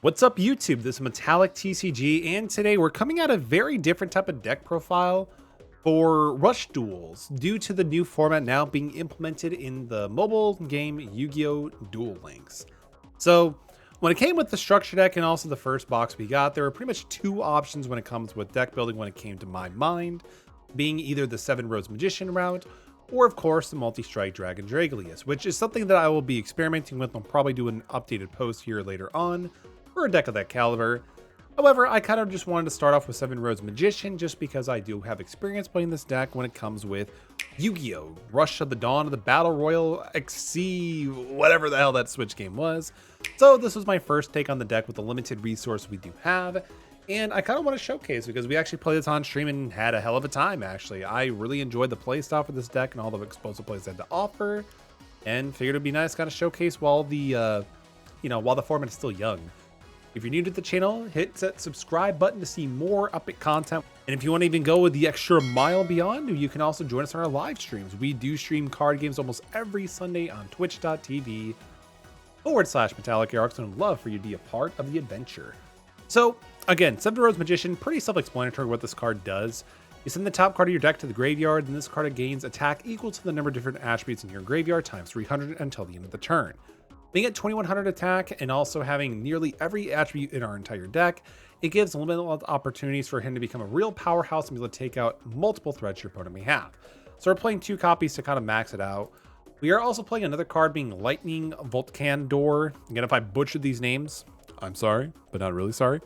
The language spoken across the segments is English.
What's up YouTube? This is MetallicTCG, and today we're coming at a very different type of deck profile for Rush Duels due to the new format now being implemented in the mobile game Yugioh Duel Links. So when it came with the structure deck and also the first box we got, there were pretty much two options when it comes with deck building when it came to my mind, being either the 7 Roads Magician route or of course the multi-strike Dragon Dragolius, which is something that I will be experimenting with. I'll probably do an updated post here later on for a deck of that caliber. However, I kind of just wanted to start off with 7 Roads Magician just because I do have experience playing this deck when it comes with Yu-Gi-Oh! Rush of the Dawn of the Battle Royal XC, whatever the hell that Switch game was. So this was my first take on the deck with the limited resource we do have. And I kind of want to showcase because we actually played this on stream and had a hell of a time, actually. I really enjoyed the play style for this deck and all the explosive plays it had to offer. And figured it'd be nice to kind of showcase while the, while the format is still young. If you're new to the channel, hit that subscribe button to see more update content. And if you want to even go with the extra mile beyond, you can also join us on our live streams. We do stream card games almost every Sunday on twitch.tv/Metallicaerox, and I'd love for you to be a part of the adventure. So again, 7 Roads Magician, pretty self-explanatory what this card does. You send the top card of your deck to the graveyard, and this card gains attack equal to the number of different attributes in your graveyard times 300 until the end of the turn. Being at 2100 attack and also having nearly every attribute in our entire deck, it gives limitless opportunities for him to become a real powerhouse and be able to take out multiple threats your opponent may have. So we're playing 2 copies to kind of max it out. We are also playing another card being Lightning Volcandor. Again, if I butchered these names, I'm sorry, but not really sorry.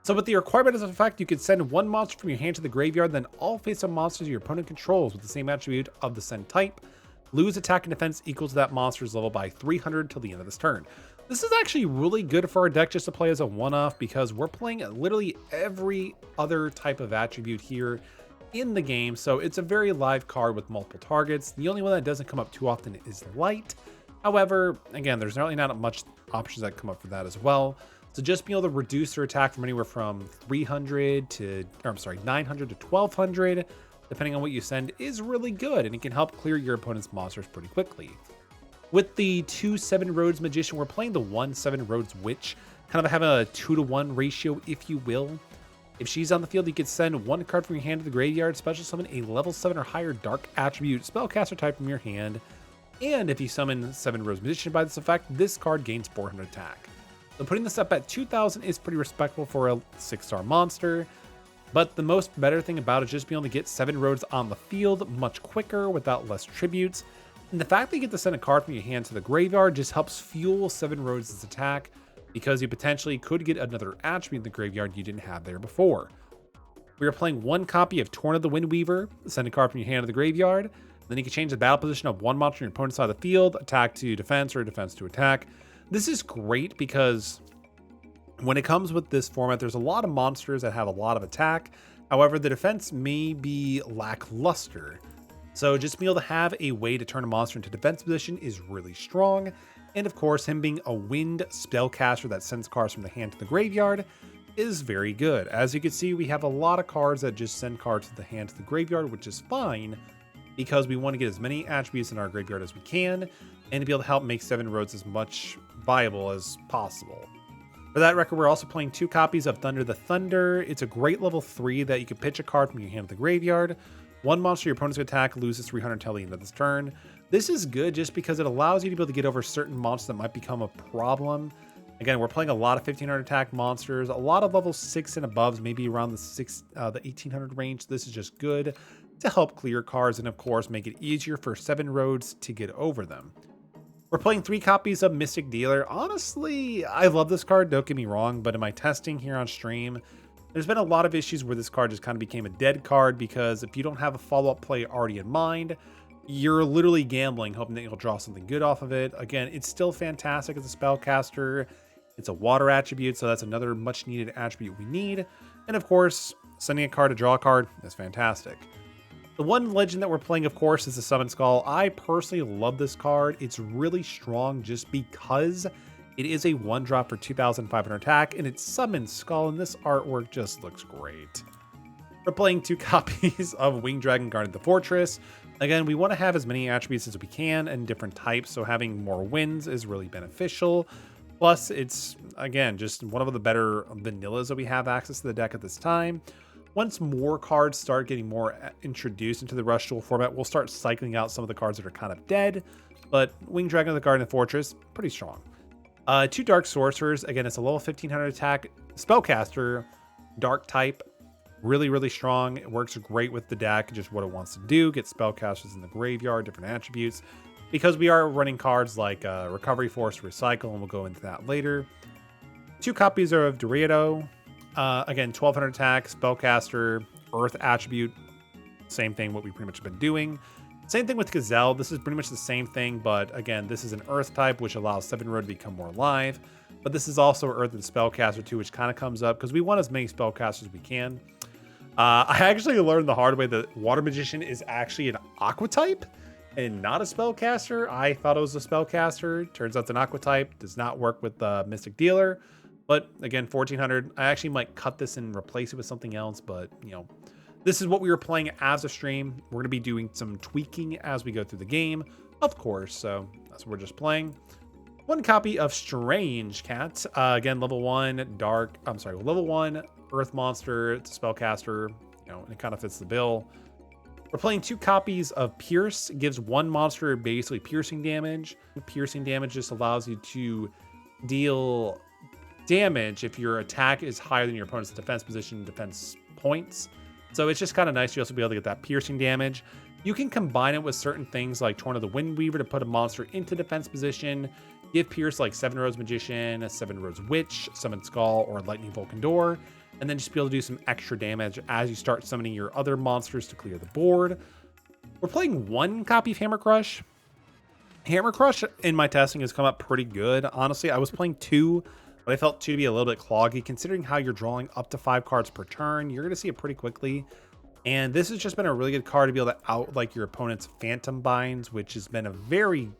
So with the requirement as a effect, you could send 1 monster from your hand to the graveyard, then all face-up monsters your opponent controls with the same attribute of the send type lose attack and defense equal to that monster's level by 300 till the end of this turn. This is actually really good for our deck just to play as a one-off because we're playing literally every other type of attribute here in the game. So it's a very live card with multiple targets. The only one that doesn't come up too often is Light. However, again, there's really not much options that come up for that as well. So just being able to reduce their attack from anywhere from 900 to 1200, depending on what you send, is really good, and it can help clear your opponent's monsters pretty quickly. With the 2 7 Roads Magician, we're playing the 1 7 Roads Witch, kind of having a 2-to-1 ratio, if you will. If she's on the field, you can send 1 card from your hand to the graveyard, special summon a level 7 or higher dark attribute spellcaster type from your hand, and if you summon 7 Roads Magician by this effect, this card gains 400 attack. So putting this up at 2000 is pretty respectable for a 6-star monster. But the most better thing about it is just being able to get 7 roads on the field much quicker without less tributes. And the fact that you get to send a card from your hand to the graveyard just helps fuel 7 roads' attack because you potentially could get another attribute in the graveyard you didn't have there before. We are playing 1 copy of Torn of the Windweaver, send a card from your hand to the graveyard. Then you can change the battle position of 1 monster on your opponent's side of the field, attack to defense or defense to attack. This is great because when it comes with this format, there's a lot of monsters that have a lot of attack. However, the defense may be lackluster. So just being able to have a way to turn a monster into defense position is really strong. And of course, him being a wind spellcaster that sends cards from the hand to the graveyard is very good. As you can see, we have a lot of cards that just send cards to the hand to the graveyard, which is fine because we want to get as many attributes in our graveyard as we can and to be able to help make 7 roads as much viable as possible. For that record, we're also playing 2 copies of Thunder the Thunder. It's a great level 3 that you can pitch a card from your hand to the graveyard. 1 monster your opponent's attack loses 300 until the end of this turn. This is good just because it allows you to be able to get over certain monsters that might become a problem. Again, we're playing a lot of 1500 attack monsters, a lot of level 6 and above, maybe around the 1800 range. This is just good to help clear cards and of course make it easier for 7 roads to get over them. We're playing 3 copies of Mystic Dealer. Honestly, I love this card, don't get me wrong, but in my testing here on stream, there's been a lot of issues where this card just kind of became a dead card because if you don't have a follow-up play already in mind, you're literally gambling, hoping that you'll draw something good off of it. Again, it's still fantastic as a spellcaster. It's a water attribute, so that's another much-needed attribute we need. And of course, sending a card to draw a card is fantastic. The one legend that we're playing, of course, is the Summon Skull. I personally love this card. It's really strong just because it is a 1-drop for 2,500 attack, and it's Summon Skull, and this artwork just looks great. We're playing 2 copies of Winged Dragon Guarding the Fortress. Again, we want to have as many attributes as we can and different types, so having more winds is really beneficial. Plus, it's, again, just one of the better vanillas that we have access to the deck at this time. Once more cards start getting more introduced into the Rush Duel format, we'll start cycling out some of the cards that are kind of dead. But Winged Dragon of the Guardian Fortress, pretty strong. 2 Dark Sorcerers. Again, it's a level 1500 attack spellcaster, dark type. Really, really strong. It works great with the deck, just what it wants to do. Get spellcasters in the graveyard, different attributes. Because we are running cards like Recovery Force, Recycle, and we'll go into that later. 2 copies of Dorado. Again, 1200 attack, spellcaster, earth attribute. Same thing, what we pretty much have been doing. Same thing with Gazelle. This is pretty much the same thing, but again, this is an earth type, which allows 7 road to become more alive. But this is also earth and spellcaster too, which kind of comes up because we want as many spellcasters as we can. I actually learned the hard way that Water Magician is actually an aqua type and not a spellcaster. I thought it was a spellcaster. Turns out it's an aqua type. Does not work with the Mystic Dealer. But again, 1400. I actually might cut this and replace it with something else, but you know, this is what we were playing as a stream. We're going to be doing some tweaking as we go through the game, of course. So that's what we're just playing. 1 copy of Strange Cat. Again, level 1 level 1 Earth Monster. It's a spellcaster, you know, and it kind of fits the bill. We're playing 2 copies of Pierce. It gives 1 monster basically piercing damage. Piercing damage just allows you to deal damage if your attack is higher than your opponent's defense position, defense points. So it's just kind of nice to also be able to get that piercing damage. You can combine it with certain things like Torn of the Windweaver to put a monster into defense position. Give Pierce like 7 Rose Magician, a 7 Rose Witch, Summon Skull, or Lightning Vulcan Door, and then just be able to do some extra damage as you start summoning your other monsters to clear the board. We're playing 1 copy of Hammer Crush. Hammer Crush in my testing has come up pretty good. Honestly, I was playing 2, but I felt 2 to be a little bit cloggy. Considering how you're drawing up to 5 cards per turn, you're going to see it pretty quickly. And this has just been a really good card to be able to out like your opponent's Phantom Binds, which has been a very,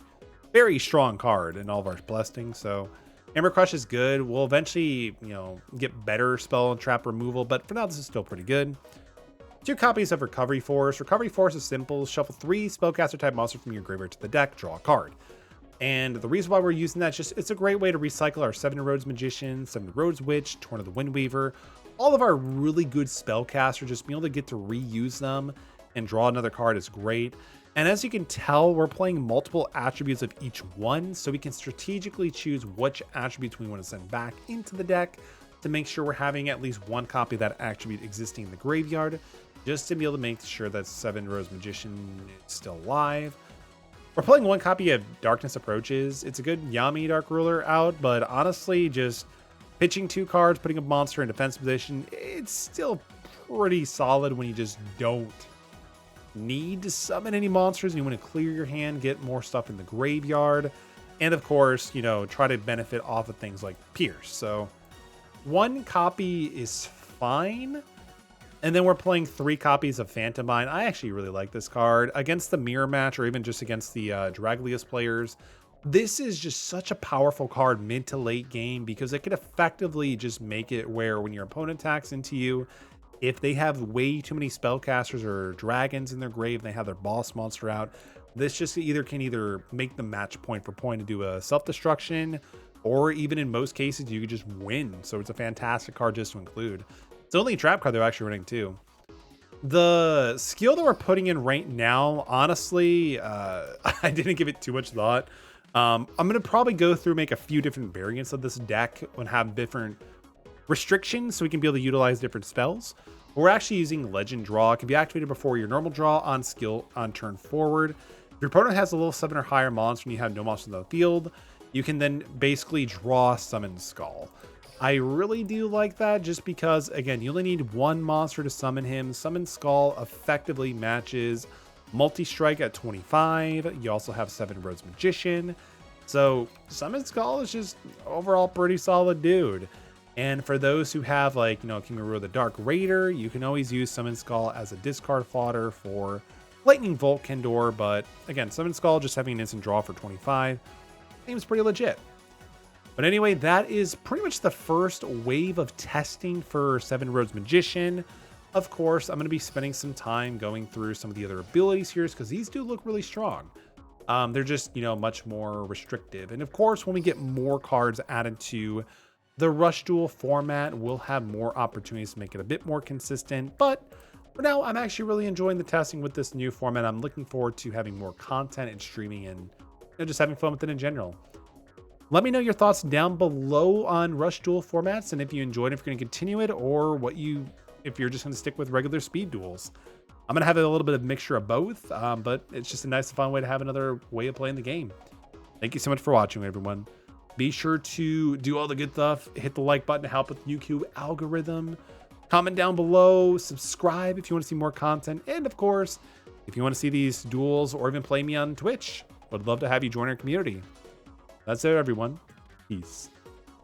very strong card in all of our blessings. So Hammer Crush is good. We'll eventually, you know, get better spell and trap removal, but for now, this is still pretty good. 2 copies of Recovery Force. Recovery Force is simple. Shuffle 3 spellcaster type monster from your graveyard to the deck, draw a card. And the reason why we're using that is just it's a great way to recycle our 7 Rhodes Magician, 7 Rhodes Witch, Torn of the Windweaver, all of our really good spellcasters. Just being able to get to reuse them and draw another card is great. And as you can tell, we're playing multiple attributes of each one, so we can strategically choose which attributes we want to send back into the deck to make sure we're having at least 1 copy of that attribute existing in the graveyard, just to be able to make sure that 7 Rose Magician is still alive. We're playing 1 copy of Darkness Approaches. It's a good Yami Dark Ruler out, but honestly, just pitching 2 cards, putting a monster in defense position, it's still pretty solid when you just don't need to summon any monsters and you want to clear your hand, get more stuff in the graveyard, and of course, you know, try to benefit off of things like Pierce. So 1 copy is fine. And then we're playing 3 copies of Phantom Bind. I actually really like this card against the mirror match, or even just against the Draglius players. This is just such a powerful card mid to late game because it could effectively just make it where when your opponent attacks into you, if they have way too many spellcasters or dragons in their grave, and they have their boss monster out, this just can either make the match point for point to do a self-destruction, or even in most cases, you could just win. So it's a fantastic card just to include. It's the only trap card they're actually running too. The skill that we're putting in right now, honestly, I didn't give it too much thought. I'm going to probably go through, make a few different variants of this deck and have different restrictions so we can be able to utilize different spells. We're actually using Legend Draw. It can be activated before your normal draw on skill on turn forward. If your opponent has a level 7 or higher monster and you have no monsters on the field, you can then basically draw Summon Skull. I really do like that just because, again, you only need 1 monster to summon him. Summon Skull effectively matches Multi-Strike at 25. You also have 7 Rhodes Magician. So Summon Skull is just overall pretty solid dude. And for those who have, like, you know, King Maru the Dark Raider, you can always use Summon Skull as a discard fodder for Lightning Vulcan Door. But again, Summon Skull just having an instant draw for 25 seems pretty legit. But anyway, that is pretty much the first wave of testing for 7 Rhodes Magician. Of course, I'm going to be spending some time going through some of the other abilities here because these do look really strong. They're just, you know, much more restrictive. And of course, when we get more cards added to the Rush Duel format, we'll have more opportunities to make it a bit more consistent. But for now, I'm actually really enjoying the testing with this new format. I'm looking forward to having more content and streaming and, you know, just having fun with it in general. Let me know your thoughts down below on Rush Duel formats, and if you enjoyed it, if you're going to continue it, or if you're just going to stick with regular speed duels. I'm going to have a little bit of mixture of both, but it's just a nice and fun way to have another way of playing the game. Thank you so much for watching, everyone. Be sure to do all the good stuff. Hit the like button to help with the YouTube algorithm. Comment down below. Subscribe if you want to see more content. And of course, if you want to see these duels or even play me on Twitch, would love to have you join our community. That's it, everyone. Peace.